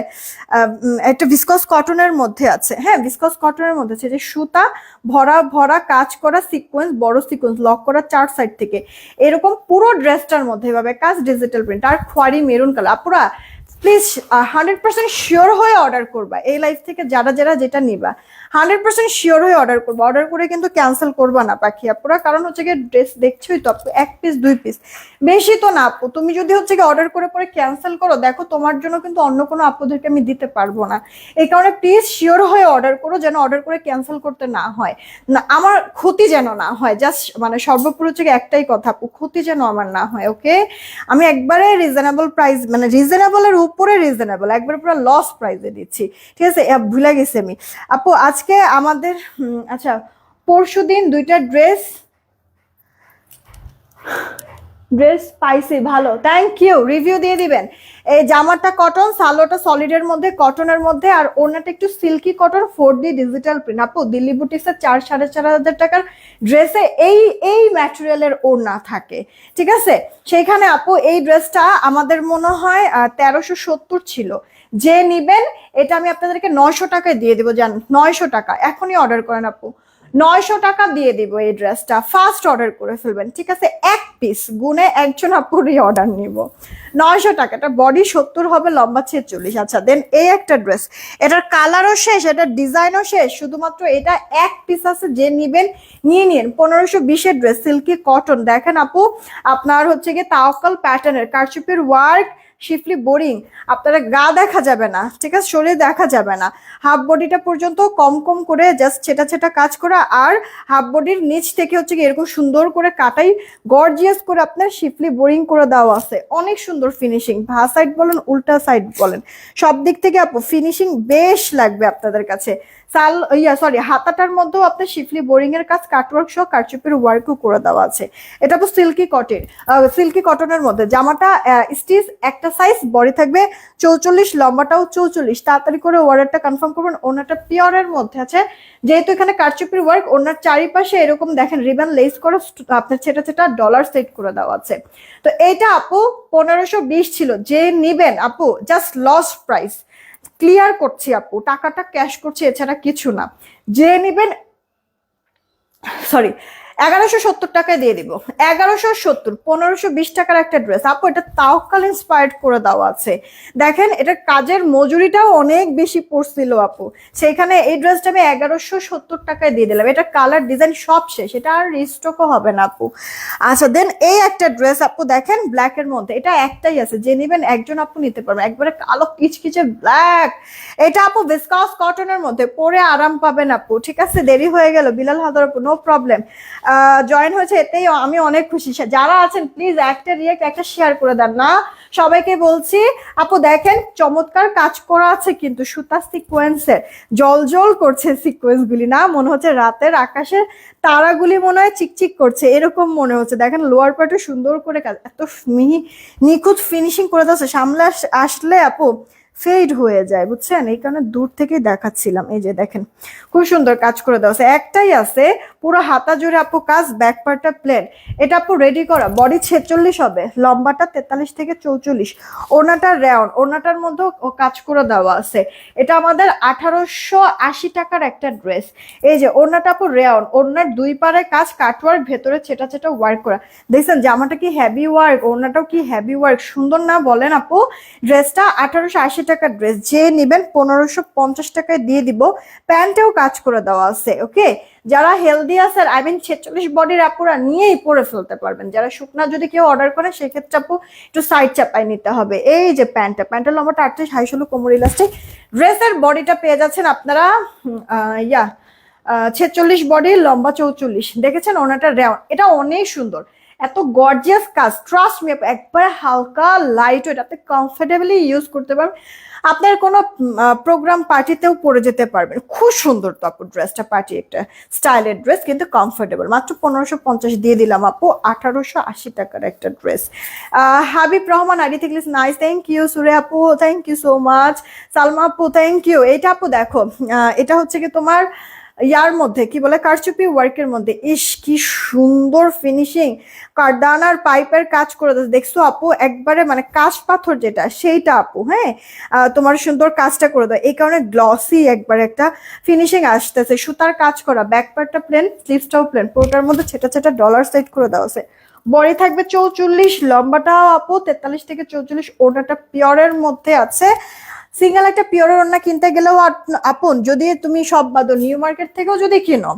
একটা ভিসকস কটনের মধ্যে আছে, হ্যাঁ ভিসকস কটনের মধ্যে আছে, যে সুতা ভরা ভরা কাজ করা, সিকোয়েন্স বড় সিকোয়েন্স লক করা 4 সাইড থেকে, এরকম পুরো ড্রেসটার মধ্যে এভাবে কাজ, ডিজিটাল প্রিন্ট, আর খয়েরি মেরুন কালার। আপুরা প্লিজ 100% শিওর হয়ে অর্ডার করবা, এই লাইফ থেকে যারা যারা যেটা নিবা 100% শিওর হয়ে অর্ডার করবা, অর্ডার করে কিন্তু ক্যান্সেল করবা না পাখি আপুরা। কারণ হচ্ছে গিয়ে ড্রেস দেখছোই তো আপু, 1 পিস 2 পিস, বেশি তো না আপু। তুমি যদি হচ্ছে গিয়ে অর্ডার করে পরে ক্যান্সেল করো, দেখো তোমার জন্য কিন্তু অন্য কোনো আপুদেরকে আমি দিতে পারবো না। এই কারণে প্লিজ শিওর হয়ে অর্ডার করো, যেন অর্ডার করে ক্যান্সেল করতে না হয়, না আমার ক্ষতি যেন না হয়। জাস্ট মানে সর্বোপরি হচ্ছে একটাই কথা আপু, ক্ষতি যেন আমার না হয়, ওকে। আমি একবারে রিজনেবল প্রাইস, মানে রিজনেবলের উপরে রিজনেবল, একবারে পুরো লস প্রাইসে দিচ্ছি, ঠিক আছে। ভুলে গেছি আমি আপু, আজকে আমাদের আচ্ছা পরশুদিন দুইটা ড্রেস পাইছি, ভালো, থ্যাংক ইউ, রিভিউ দিয়ে দিবেন। এই জামাটা কটন, সালোয়ারটা সলিডের মধ্যে কটনের মধ্যে, আর ওড়নাটা একটু silky cotton 4D digital print আপু। দিল্লি বুটিক্সের 4-4.5 টাকার ড্রেসে এই ম্যাটেরিয়ালের ওড়না থাকে, ঠিক আছে। সেখানে আপু এই ড্রেসটা আমাদের মনে হয় 1370 ছিল, যে নিবেন এটা আমি আপনাদেরকে 900 টাকায় দিয়ে দিব, জান 900 টাকা, এখনই অর্ডার করেন আপু, 900 টাকা দিয়ে দিব এই ড্রেসটা, ফার্স্ট অর্ডার করে ফেলবেন, ঠিক আছে। 1 পিস গুনে একজন আপুরই অর্ডার নিব, 900 টাকা। এটা বডি 70 হবে, লম্বা 46। আচ্ছা দেন এই একটা ড্রেস, এটার কালারও শেষ, এটার ডিজাইনও শেষ, শুধুমাত্র এটা 1 পিস আছে, যে নিবেন নিয়ে নিন। 1520-এর ড্রেস, সিল্কি কটন, দেখেন আপু আপনার হচ্ছে গিয়ে তাওয়াক্কাল প্যাটার্নের কারচুপির ওয়ার্ক, শিফলি বোরিং, আপনারা গা দেখা যাবে না, ঠিক আছে, শরীর দেখা যাবে না, হাফ বডিটা পর্যন্ত কম কম করে জাস্ট ছেটা ছেটা কাজ করা, আর হাফ বডির নিচ থেকে হচ্ছে কি এরকম সুন্দর করে কাটাই গর্জিয়াস করে আপনার শিফলি বোরিং করে দেওয়া আছে, অনেক সুন্দর ফিনিশিং, ভা সাইড বলেন উল্টা সাইড বলেন সব দিক থেকে আপু ফিনিশিং বেশ লাগবে আপনাদের কাছে। হাতাটার মধ্যেও আপনার শিফলি বোরিং এর কাজ, কাটওয়ার্ক সহ কারচুপির ওয়ার্কও করে দেওয়া আছে। এটা তো সিল্কি কটনের মধ্যে, জামাটা স্টিচ একটা সাইজ, বডি থাকবে 44, লম্বাটাও 44। তাড়াতাড়ি করে অর্ডারটা কনফার্ম করবেন। ওনাটা পিওরের মধ্যে আছে, যেহেতু এখানে কারচুপির ওয়ার্ক, ওনার চারিপাশে এরকম দেখেন রিবন লেস করে আপনার ছেটা ছেটা ডলার সেট করে দেওয়া আছে। তো এইটা আপু 1520 ছিল, যে নিবেন আপু জাস্ট লস প্রাইস, ক্লিয়ার করছি আপু, টাকাটা ক্যাশ করছি, এছাড়া কিছু না। যে নিবেন 1170 টাকায় দিয়ে দিব, 1170, 1520 টাকার একটা ড্রেস আপু, এটা তাওয়াক্কাল ইন্সপায়ার্ড করে দেওয়া আছে। দেখেন এটার কাজের মজুরিটাও অনেক বেশি পড়ছিল আপু, সেখানে এই ড্রেসটা আমি 1170 টাকায় দিয়ে দিলাম। এটা কালার ডিজাইন সব শেষ, এটা আর রিস্টকও হবে না আপু। আচ্ছা দেন এই একটা ড্রেস আপু দেখেন ব্ল্যাকের মধ্যে, এটা একটাই আছে, যে নিবেন একজন আপু নিতে পারবেন, একবারে কালো কিচকিচে ব্ল্যাক। এটা আপু ভিসকাস কটনের মধ্যে, পরে আরাম পাবেন আপু, ঠিক আছে। দেরি হয়ে গেল বিলাল হাদার আপু, নো প্রবলেম। জয়েন হয়েছে, এতেই আমি অনেক খুশি। যারা আছেন প্লিজ একটা রিয়েক্ট একটা শেয়ার করে দেন না। সবাইকে বলছি আপু দেখেন চমৎকার কাজ করা আছে কিন্তু সুতা সিকোয়েন্সের, জল জল করছে সিকোয়েন্স গুলি, না মনে হচ্ছে রাতের আকাশের তারাগুলি মনে হয় চিকচিক করছে এরকম মনে হচ্ছে। দেখেন লোয়ার পার্টও সুন্দর করে কাজ, এত মিহি নিখুঁত ফিনিশিং করে দিচ্ছে, সামনে আসলে আপু ফেড হয়ে যায় বুঝছেন, এই কারণে দূর থেকেই দেখাচ্ছিলাম। এই যে দেখেন খুব সুন্দর কাজ করে দেওয়া আছে, একটাই আছে পুরো হাতা জুড়ে আপু কাজ, ব্যাক পার্টটা প্লেন। এটা আপু রেডি করা, বডি 46 হবে, লম্বাটা 43 থেকে 44, ওনাটা রাউন্ড, ওনাটার মধ্যেও কাজ করে দেওয়া আছে। এটা আমাদের 1880 টাকার একটা ড্রেস। এই যে ওনাটা আপু রাউন্ড, ওনার দুই পারে কাজ কাটওয়ার্ক, ভেতরে ছেটা ছেটা ওয়ার্ক করা। দেখছেন জামাটা কি হেভি ওয়ার্ক, ওনাটাও কি হেভি ওয়ার্ক, সুন্দর না বলেন আপু? ড্রেসটা 1880 টাকার ড্রেস, যে নিবেন 1550 টাকায় দিয়ে দিব। প্যান্টেও কাজ করে দেওয়া আছে। ওকে, যারা হেলদি আছে আই মিন 46 বডির আপুরা নিয়েই পরে ফেলতে পারবেন। যারা শুকনা যদি কেউ অর্ডার করে সেক্ষেত্রে আপু একটু সাইড চাপাই নিতে হবে। এই যে প্যান্টের লম্বাটা 38, হাই ষোলো, কোমর ইলাস্টিক। ড্রেসের বডিটা পেয়ে যাচ্ছেন আপনারা 46 বডি, লম্বা 44। দেখেছেন ওনাটা রাউন্ড, এটা অনেক সুন্দর, এত গর্জিয়াস কাজ। ট্রাস্ট মি, একবারে হালকা লাইট ওয়েট, আপনি কমফোর্টেবলি ইউজ করতে পারবেন, আপনার কোনো প্রোগ্রাম পার্টিতেও পরে যেতে পারবেন। খুব সুন্দর তো আপু ড্রেসটা, পার্টি একটা স্টাইলের ড্রেস কিন্তু কমফোর্টেবল। মাত্র 1550 দিয়ে দিলাম আপু 1880 টাকার একটা ড্রেস। হাবিব রহমান আইডি থেকে নাইস, থ্যাংক ইউ। সুরে আপু thank you so much. Salma আপু থ্যাংক ইউ। এটা আপু দেখো এটা হচ্ছে কি তোমার ইয়ার মধ্যে কি বলে কারচুপি ওয়ার্কের মধ্যে, ইস কি সুন্দর ফিনিশিং, কারদানার পাইপের কাজ করে দেখছো আপু, একবারে মানে কাঁচ পাথর যেটা সেইটা আপু। হ্যাঁ, তোমার সুন্দর কাজটা করে দাও, এই কারণে গ্লসি একবারে একটা ফিনিশিং আসতেছে। সুতার কাজ করা, ব্যাক পার্টটা প্লেন, স্লিভসটাও প্লেন, পুরোটার মধ্যে ছেটা ছেটা ডলার সেট করে দেওয়া আছে। বডি থাকবে 44, লম্বাটা আপু 43 থেকে 44, ওটাটা পিওরের মধ্যে আছে। সিঙ্গেল একটা পিওরের ওড়না কিনতে গেলেও আপন যদি তুমি সব বাদো নিউ মার্কেট থেকেও যদি কিনো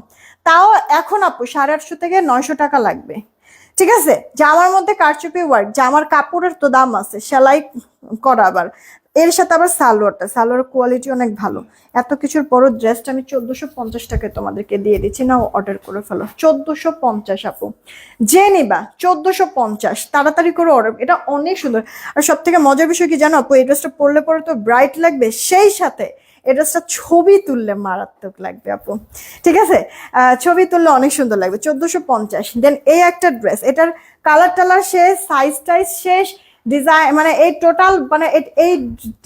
তাও এখন আপু 850 থেকে 900 টাকা লাগবে। ঠিক আছে, জামার মধ্যে কারচুপি ওয়ার্ক, জামার কাপড়ের তো দাম আছে, সেলাই করা, আবার এর সাথে আবার সালোয়ার কোয়ালিটি অনেক ভালো। এত কিছুর পরও ড্রেসটা আমি 1450 টাকায় তোমাদেরকে দিয়ে দিচ্ছি, না অর্ডার করে ফেলো। 1450 আপু, যে নিবা 1450, তাড়াতাড়ি করে অর্ডার, এটা অনেক সুন্দর। আর সব থেকে মজার বিষয় কি জানো আপু, এই ড্রেসটা পরলে পরে তো ব্রাইট লাগবে, সেই সাথে এই ড্রেসটা ছবি তুললে মারাত্মক লাগবে আপু। ঠিক আছে, ছবি তুললে অনেক সুন্দর লাগবে। 1450। দেন এই একটা ড্রেস, এটার কালার টালার শেষ, সাইজ টাইজ শেষ, ডিজাইন মানে এই টোটাল মানে এই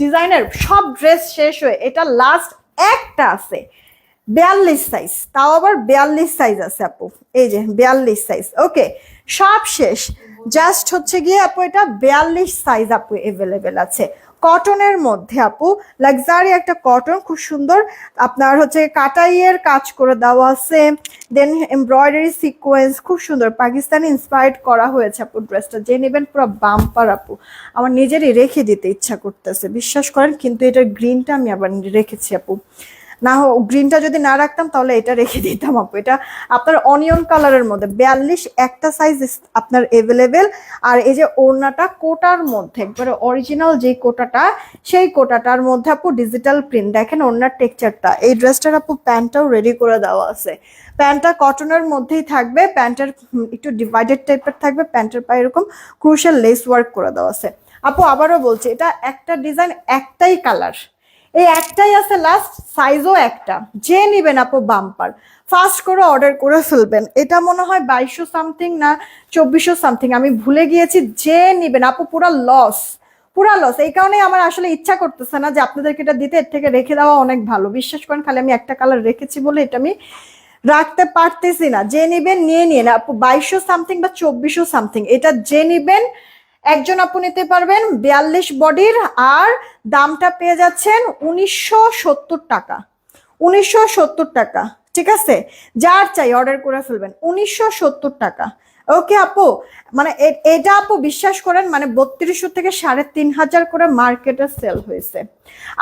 ডিজাইনের সব ড্রেস শেষ হয়ে এটা লাস্ট একটা আছে 42 সাইজ, তাও আবার 42 সাইজ আছে আপু। এই যে 42 সাইজ, ওকে সব শেষ, জাস্ট হচ্ছে গিয়ে আপু এটা 42 সাইজ আপু এভেলেবেল আছে। কটনের মধ্যে আপু, লাক্সারি একটা কটন, খুব সুন্দর। আপনার হচ্ছে কাটাইয়ের কাজ করে দেওয়া আছে, দেন এমব্রয়ডারি সিকোয়েন্স, খুব সুন্দর পাকিস্তানি ইন্সপায়ার্ড করা হয়েছে আপু ড্রেসটা। যে নেবেন পুরো বাম্পার আপু, আমার নিজেরই রেখে দিতে ইচ্ছা করতেছে, বিশ্বাস করেন। কিন্তু এটার গ্রিনটা আমি আবার রেখেছি আপু, না গ্রিনটা যদি না রাখতাম তাহলে এটা রেখে দিতাম আপু। এটা আপনার অনিয়ন কালারের মধ্যে 42 একটা সাইজ আপনার এভেলেবেল। আর এই যে ওড়নাটা কোটার মধ্যে একবারে অরিজিনাল যে কোটাটা, সেই কোটাটার মধ্যে আপু ডিজিটাল প্রিন্ট, দেখেন ওড়নার টেক্সচারটা। এই ড্রেসটার আপু প্যান্টটাও রেডি করে দেওয়া আছে, প্যান্টটা কটনের মধ্যেই থাকবে, প্যান্টের একটু ডিভাইডেড টাইপের থাকবে, প্যান্টের পায়ে এরকম ক্রুশিয়াল লেস ওয়ার্ক করে দেওয়া আছে আপু। আবারও বলছি এটা একটা ডিজাইন, একটাই কালার, এই একটাই আছে লাস্ট, সাইজও একটা, যে নিবেন আপু বাম্পার, ফাস্ট করে অর্ডার করে ফেলবেন। এটা মনে হয় 2200 সামথিং না 2400 সামথিং, আমি ভুলে গিয়েছি। যে নিবেন আপু পুরা লস, পুরা লস। এই কারণে আমার আসলে ইচ্ছা করতেছে না যে আপনাদেরকে এটা দিতে, এর থেকে রেখে দেওয়া অনেক ভালো। বিশ্বাস করেন, খালি আমি একটা কালার রেখেছি বলে এটা আমি রাখতে পারতেছি না। যে নিবেন নিয়ে নিন আপু, 2200 সামথিং বা 2400 সামথিং, এটা যে নিবেন একজন আপু নিতে পারবেন 42 বডির, আর দামটা পেয়ে যাচ্ছেন 1970 টাকা, 1970 টাকা। ঠিক আছে, যার চাই অর্ডার করে ফেলবেন 1970 টাকা। ওকে আপু, মানে এটা আপু বিশ্বাস করেন, মানে 3200 থেকে 3500 করে মার্কেটে সেল হয়েছে,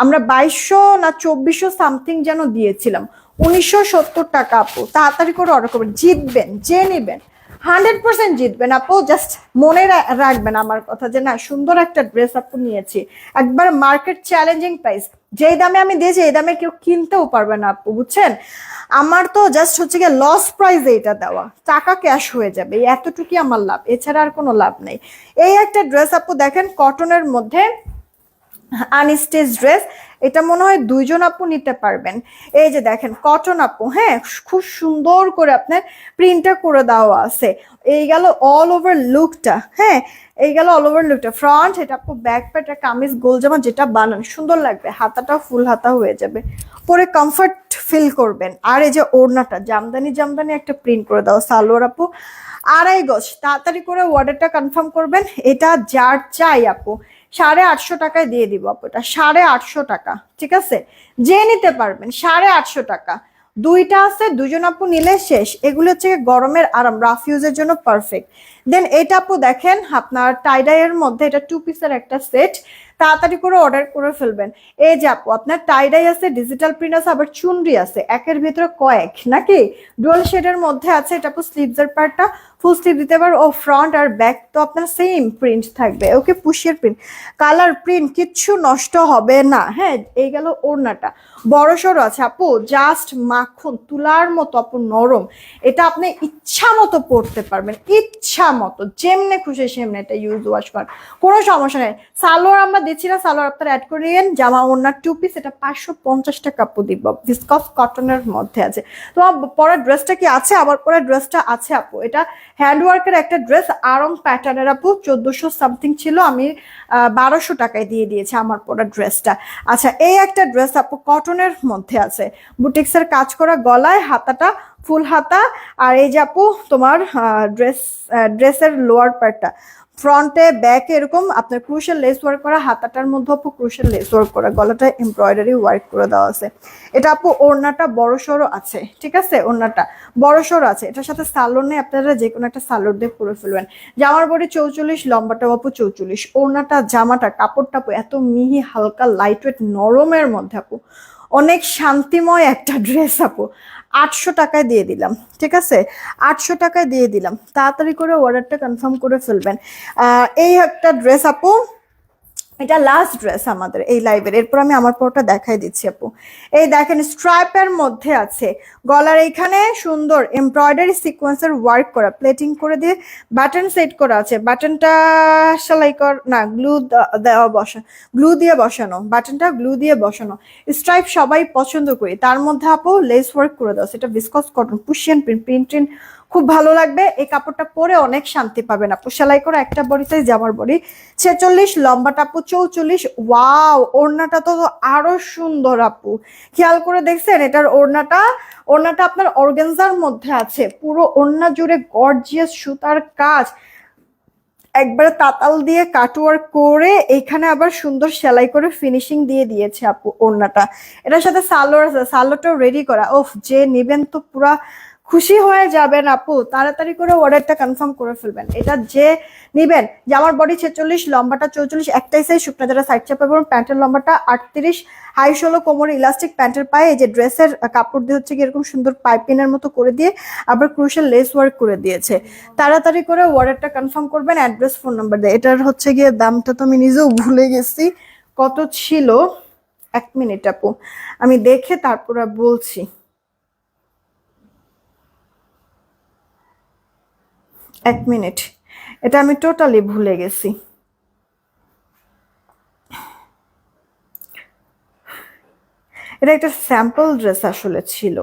আমরা 2200 না 2400 সামথিং যেন দিয়েছিলাম। 1970 টাকা আপু, তাড়াতাড়ি করে অর্ডার করবেন, জিতবেন, যে নেবেন 100% জিতবেন আপু। জাস্ট মনে রাখবেন আমার কথা, যে না সুন্দর একটা ড্রেস আপু নিয়েছি, একবার মার্কেট চ্যালেঞ্জিং প্রাইস। যেই দামে আমি দিয়েছি এই দামে কেউ কিনতেও পারবে না আপু, বুঝছেন? আমার তো জাস্ট হচ্ছে গিয়ে লস প্রাইসে এটা দেওয়া, টাকা ক্যাশ হয়ে যাবে, এই এতটুকুই আমার লাভ, এছাড়া আর কোনো লাভ নেই। এই একটা ড্রেস আপু দেখেন কটনের মধ্যে, আনস্টিচ ড্রেস, এটা মনে হয় দুইজন আপু নিতে পারবেন। এই যে দেখেন কটন আপু, হ্যাঁ খুব সুন্দর করে আপনার প্রিন্টটা করে দেওয়া আছে। এই গেল অল ওভার লুকটা, হ্যাঁ এই গেল অল ওভার লুকটা। ফ্রন্ট এটা আপু, ব্যাক প্যাটা কামিজ গোল জামা যেটা বানান সুন্দর লাগবে, হাতাটাও ফুল হাতা হয়ে যাবে, পরে কমফর্ট ফিল করবেন। আর এই যে ওড়নাটা জামদানি জামদানি একটা প্রিন্ট করে দাও, সালোয়ার আপু 2.5 গজ। তাড়াতাড়ি করে অর্ডারটা কনফার্ম করবেন, এটা যার চাই আপু 850 টাকায় দিয়ে দিব আপু, এটা 850 টাকা, ঠিক আছে? যে নিতে পারবেন 850 টাকা। দুইটা আছে, দুজন আপু নিলে শেষ। এগুলো হচ্ছে গরমের আরাম, রাফ ইউজের জন্য পারফেক্ট। দেন এটা আপু দেখেন আপনার টাইডাইয়ের মধ্যে, এটা 2 পিসের একটা সেট, তাড়াতাড়ি করে অর্ডার করে ফেলবেন। এই যে আপু আপনার টাইডাই আছে, ডিজিটাল প্রিন্ট আছে, আবার চুনরি আছে, একের ভিতরে কয়েক নাকি, ডুয়াল শেডের মধ্যে আছে। এটা আপু স্লিভসের পার্টটা ফুল স্লিভ দিতে পারো, ও ফ্রন্ট আর ব্যাক তো আপনার সেম প্রিন্ট থাকবে, ওকে পুশের প্রিন্ট, কালার প্রিন্ট কিচ্ছু নষ্ট হবে না। হ্যাঁ এই গেল ওড়নাটা, বড় সড়ো আছে আপু, জাস্ট মাখন তুলার মতো আপু, নরম। এটা আপনি ইচ্ছা মতো পরতে পারবেন, ইচ্ছা মতো যেমনে খুশি সেমনে এটা ইউজ ওয়াশ করেন, কোনো সমস্যা নেই। সালোয়ার আমরা দিচ্ছি না, সালোয়ার আপনারা অ্যাড করে নিন। জামা ওড়নার 2 পিস, এটা 550 টাকা আপু দিব, ভিসকস কটনের মধ্যে আছে। তোমার পরের ড্রেসটা কি আছে? আবার পরের ড্রেসটা আছে আপু, এটা হ্যান্ডওয়ার্কের একটা ড্রেস, আরং প্যাটার্নের আপু, 1400 সামথিং ছিল, আমি 1200 টাকায় দিয়ে দিয়েছি আমার পরা ড্রেসটা। আচ্ছা এই একটা ড্রেস আপু কটনের মধ্যে আছে, বুটিক্সের কাজ করা, গলায় হাতাটা ফুল হাতা, আর এই যে আপু তোমার ড্রেসের লোয়ার পার্টটা ফ্রন্টে ব্যাকে এরকম আপনার ক্রুশিয়াল লেস ওয়ার্ক করা, হাতাটার মধ্যে আপু ক্রুশিয়াল লেস ওয়ার্ক করা, গলাটা এমব্রয়ডারি ওয়ার্ক করে দেওয়া আছে। এটা আপু ওড়নাটা বড় সড়ো আছে, ঠিক আছে? ওড়নাটা বড় সড়ো আছে, এটার সাথে সালোয়ার নেই, আপনারা যে কোনো একটা সালোয়ার দিয়ে পরে ফেলবেন। জামার বডি 44, লম্বাটা আপু 44, ওড়নাটা জামাটা কাপড়টা আপু এত মিহি হালকা লাইট ওয়েট নরমের মধ্যে আপু, অনেক শান্তিময় একটা ড্রেস আপু। 800 টাকায় দিয়ে দিলাম, ঠিক আছে? 800 টাকায় দিয়ে দিলাম, তাড়াতাড়ি করে অর্ডারটা কনফার্ম করে ফেলবেন। এই একটা ড্রেস আপু, এটা লাস্ট ড্রেস আমাদের এই লাইভের, এরপর আমি আমার পরটা দেখাই দিচ্ছি আপু। এই দেখেন স্ট্রাইপের মধ্যে আছে, গলার এইখানে সুন্দর এমব্রয়ডারি সিকোয়েন্সের ওয়ার্ক করা, প্লেটিং করে দিয়ে বাটন সেট করা আছে, বাটনটা সেলাই কর না, গ্লু দেওয়া বসানো, গ্লু দিয়ে বসানো, বাটনটা গ্লু দিয়ে বসানো। স্ট্রাইপ সবাই পছন্দ করি, তার মধ্যে আপু লেস ওয়ার্ক করে দাও, সেটা ভিসকস কটন, পুশিয়ান প্রিন্ট খুব ভালো লাগবে। এই কাপড়টা পরে অনেক শান্তি পাবেন আপু, সেলাই করা একটা বডি সাইজ, জামার বডি 46, লম্বাটা আপু 44। ওয়াও ওড়নাটা তো আরো সুন্দর আপু, খেয়াল করে দেখছেন এটার ওড়নাটা? ওড়নাটা আপনার অর্গানজার মধ্যে আছে, পুরো ওড়না জুড়ে গর্জিয়াস সুতার কাজ, একবারে তাতাল দিয়ে কাটওয়ার্ক করে, এখানে আবার সুন্দর সেলাই করে ফিনিশিং দিয়ে দিয়েছে আপু ওড়নাটা। এটার সাথে সালোয়ার আছে, সালোয়ারটাও রেডি করা, ওফ যে নেবেন তো পুরা খুশি হয়ে যাবেন আপু, তাড়াতাড়ি করে অর্ডারটা কনফার্ম করে ফেলবেন। এটা যে নিবেন, জামার বডি 46, লম্বাটা 44, একটাই সাইজ, শুকনা যারা সাইড চাপ, এবং প্যান্টের লম্বাটা 38, হাই 16, কোমরে ইলাস্টিক, প্যান্টের পায়ে এই যে ড্রেসের কাপড় দিয়ে হচ্ছে কি এরকম সুন্দর পাইপিনের মতো করে দিয়ে আবার ক্রুশিয়াল লেস ওয়ার্ক করে দিয়েছে। তাড়াতাড়ি করে অর্ডারটা কনফার্ম করবেন, অ্যাড্রেস ফোন নাম্বার দিয়ে। এটার হচ্ছে গিয়ে দামটা তো আমি নিজেও ভুলে গেছি কত ছিল, 1 মিনিট আপু আমি দেখে তারপরে বলছি। 1 মিনিট, এটা আমি টোটালি ভুলে গেছি। এটা একটা স্যাম্পল ড্রেস আসলে ছিল।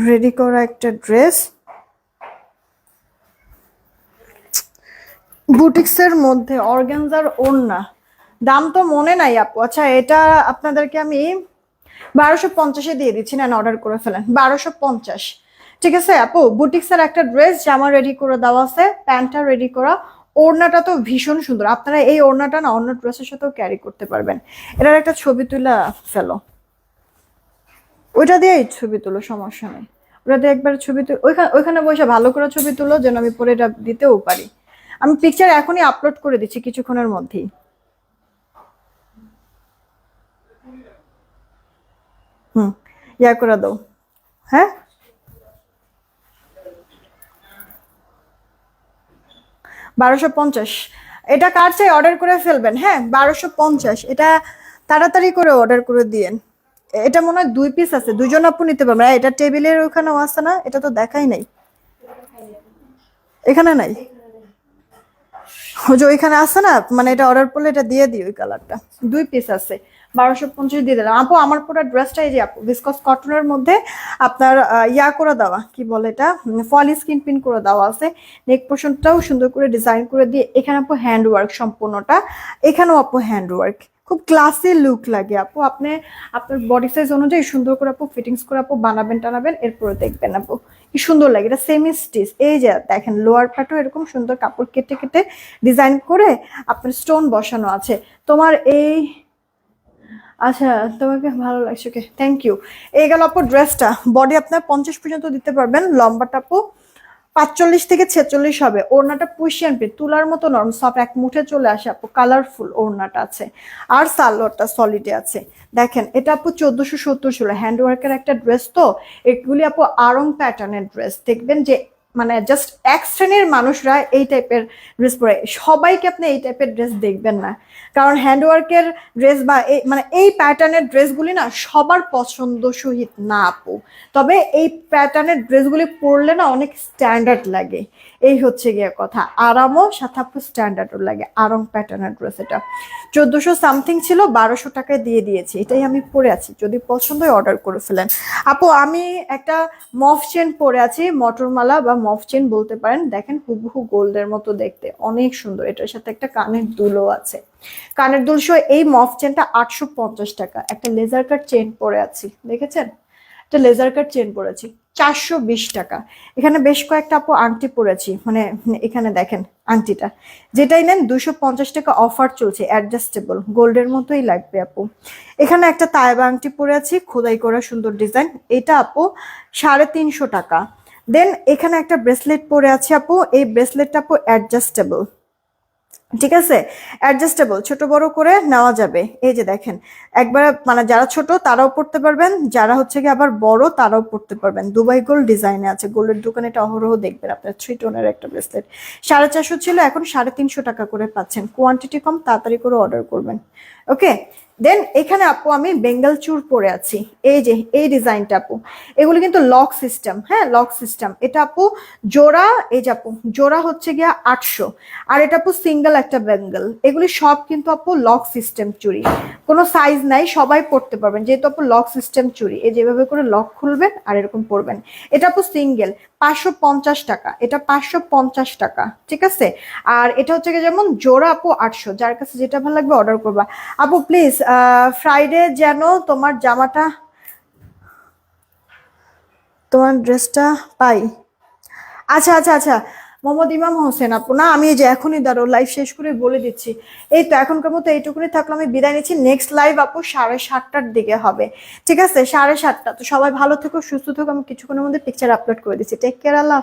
রেডি করা একটা ড্রেস, বুটিক্সের মধ্যে, অর্গানজার ওড়না, দাম তো মনে নাই আপু। আচ্ছা এটা আপনাদেরকে আমি 1250-এ দিয়ে দিচ্ছি, না অর্ডার করে ফেলেন 1250, ঠিক আছে আপু? বুটিক্সের একটা ড্রেস, জামা রেডি করে দেওয়া আছে, প্যান্টটা রেডি করা, ওড়নাটা তো ভীষণ সুন্দর, আপনারা এই ওড়নাটা না অন্য ড্রেসের সাথেও ক্যারি করতে পারবেন। এটার একটা ছবি তুলে ফেলো, ওইটা দিয়েই ছবি তুলো, সমস্যা নেই, ওটা দিয়ে একবার ছবি তুলো, ওইখানে বসে ভালো করে ছবি তুলো, যেন আমি পরে এটা দিতেও পারি। আমি পিকচার এখনই আপলোড করে দিচ্ছি কিছুক্ষণের মধ্যেই। ইয়া করে দাও, হ্যাঁ 1250। এটা কার চাই অর্ডার করে ফেলবেন, হ্যাঁ 1250। এটা তাড়াতাড়ি করে অর্ডার করে দিয়েন। এটা মনে হয় 2 পিস আছে, দুজন আপু নিতে পারবেন। এটা টেবিলের ওখানেও আছে না, এটা তো দেখাই নাই, এখানে নাই, ওই যে ওইখানে আছে না, মানে এটা অর্ডার করলে এটা দিয়ে দিই, ওই কালারটা 2 পিস আছে, 1250 দিয়ে দিলাম আপু। আমার পুরো ড্রেসটা এই যে আপু ভিসকস কটনের মধ্যে আপনার ইয়া করে দেওয়া, কি বলে এটা, ফলি স্কিন প্রিন্ট করে দেওয়া আছে। নেক পোর্শনটাও সুন্দর করে ডিজাইন করে দিয়ে, এখানে আপু হ্যান্ড ওয়ার্ক সম্পূর্ণটা, এখানেও আপু হ্যান্ড ওয়ার্ক, খুব ক্লাসি লুক লাগে আপু। আপনি আপনার বডি সাইজ অনুযায়ী সুন্দর করে আপু ফিটিংস করে আপু বানাবেন টানাবেন, এরপরে দেখবেন আপু কি সুন্দর লাগে। এটা সেমি স্টিচ, এই যে দেখেন লোয়ার পার্টও এরকম সুন্দর কাপড় কেটে কেটে ডিজাইন করে আপনার স্টোন বসানো আছে। তোমার এই, আচ্ছা তোমাকে ভালো লাগছে, ওকে থ্যাংক ইউ। এই গেল আপু ড্রেসটা, বডি আপনার 50 পর্যন্ত দিতে পারবেন, লম্বাটা আপু 45 থেকে 46 হবে। ওড়নাটা পুশিয়ান প্রিন্ট, তুলার মতো নরম সফট, এক মুঠে চলে আসে আপু, কালারফুল ওড়নাটা আছে। আর সালোয়ারটা সলিডে আছে। দেখেন এটা আপু 1470 ছিল, হ্যান্ড ওয়ার্কের একটা ড্রেস তো, এগুলি আপু আরং প্যাটার্নের ড্রেস। দেখবেন যে মানে জাস্ট এক শ্রেণীর মানুষরা এই টাইপের ড্রেস পরে, সবাইকে আপনি এই টাইপের ড্রেস দেখবেন না, কারণ হ্যান্ডওয়ার্কের ড্রেস বা এই মানে এই প্যাটার্নের ড্রেসগুলি না সবার পছন্দ সহিত না আপু। তবে এই প্যাটার্নের ড্রেসগুলি পরলে না অনেক স্ট্যান্ডার্ড লাগে, এই হচ্ছে গিয়ে কথা, আরামও সাথে আপু স্ট্যান্ডার্ডও লাগে। আরং প্যাটার্নের ড্রেস এটা 1400 সামথিং ছিল, 1200 টাকায় দিয়ে দিয়েছি। এটাই আমি পরে আছি, যদি পছন্দ হয় অর্ডার করে ফেলেন আপু। আমি একটা মফ চেন পরে আছি, মটরমালা বা মফ চেন বলতে পারেন। দেখেন হুবহু গোল্ডের মতো দেখতে, অনেক সুন্দর। এটার সাথে একটা কানের দুলও আছে, কানের দুল সহ এই মফ চেনটা 850 টাকা। একটা লেজার কাট চেন পরে আছি, দেখেছেন, একটা লেজার কাট চেন পরেছি 420 টাকা। এখানে বেশ কয়েকটা আপু আংটি পরেছি, মানে এখানে দেখেন আংটিটা, যেটাই নেন 250 টাকা অফার চলছে, অ্যাডজাস্টেবল গোল্ডের মতোই লাগবে আপু। এখানে একটা তায়বা আংটি পরে আছি, খোদাই করা সুন্দর ডিজাইন, এটা আপু 350 টাকা। দেন এখানে একটা ব্রেসলেট পরে আছে আপু, এই ব্রেসলেটটা আপু অ্যাডজাস্টেবল, ঠিক আছে, অ্যাডজাস্টেবল, ছোট বড় করে নেওয়া যাবে। এই যে দেখেন একবার মানে যারা ছোট তারাও পড়তে পারবেন, যারা হচ্ছে কি আবার বড় তারাও পড়তে পারবেন। দুবাই গোল্ড ডিজাইনে আছে, গোল্ডের দোকানে এটা অহরহ দেখবেন আপনার। 3 টোনের একটা ব্রেসলেট 450 ছিল, এখন 350 টাকা করে পাচ্ছেন। কোয়ান্টিটি কম, তাড়াতাড়ি করে অর্ডার করবেন, ওকে। দেন এখানে আপু আমি বেঙ্গল চুর পরে আছি, এই যে এই ডিজাইনটা আপু, এগুলো কিন্তু লক সিস্টেম, হ্যাঁ লক সিস্টেম। এটা আপু জোড়া, এই যে আপু জোড়া হচ্ছে গিয়া 800, আর এটা আপু সিঙ্গেল একটা বেঙ্গল। এগুলি সব কিন্তু আপু লক সিস্টেম চুড়ি, কোনো সাইজ নাই, সবাই পড়তে পারবেন, যেহেতু আপু লক সিস্টেম চুড়ি। এই যেভাবে করে লক খুলবেন আর এরকম পরবেন। এটা আপু সিঙ্গেল 550 টাকা, এটা 550 টাকা, ঠিক আছে। আর এটা হচ্ছে গিয়ে যেমন জোড়া আপু 800, যার কাছে যেটা ভালো লাগবে অর্ডার করবা আপু প্লিজ। ফ্রাইডে যেন তোমার জামাটা, তোমার ড্রেসটা পাই। আচ্ছা আচ্ছা আচ্ছা, মোহাম্মদ ইমাম হোসেন আপু না, আমি এই যে এখনই দাঁড়ো লাইভ শেষ করে বলে দিচ্ছি। এই তো এখনকার মতো এইটুকুনি থাকলো, আমি বিদায় নিচ্ছি। নেক্সট লাইভ আপু 7:30টার দিকে হবে, ঠিক আছে, 7:30। তো সবাই ভালো থেকো, সুস্থ থেকো। আমি কিছুক্ষণের মধ্যে পিকচার আপলোড করে দিচ্ছি। টেক কেয়ার, আল্লাহ।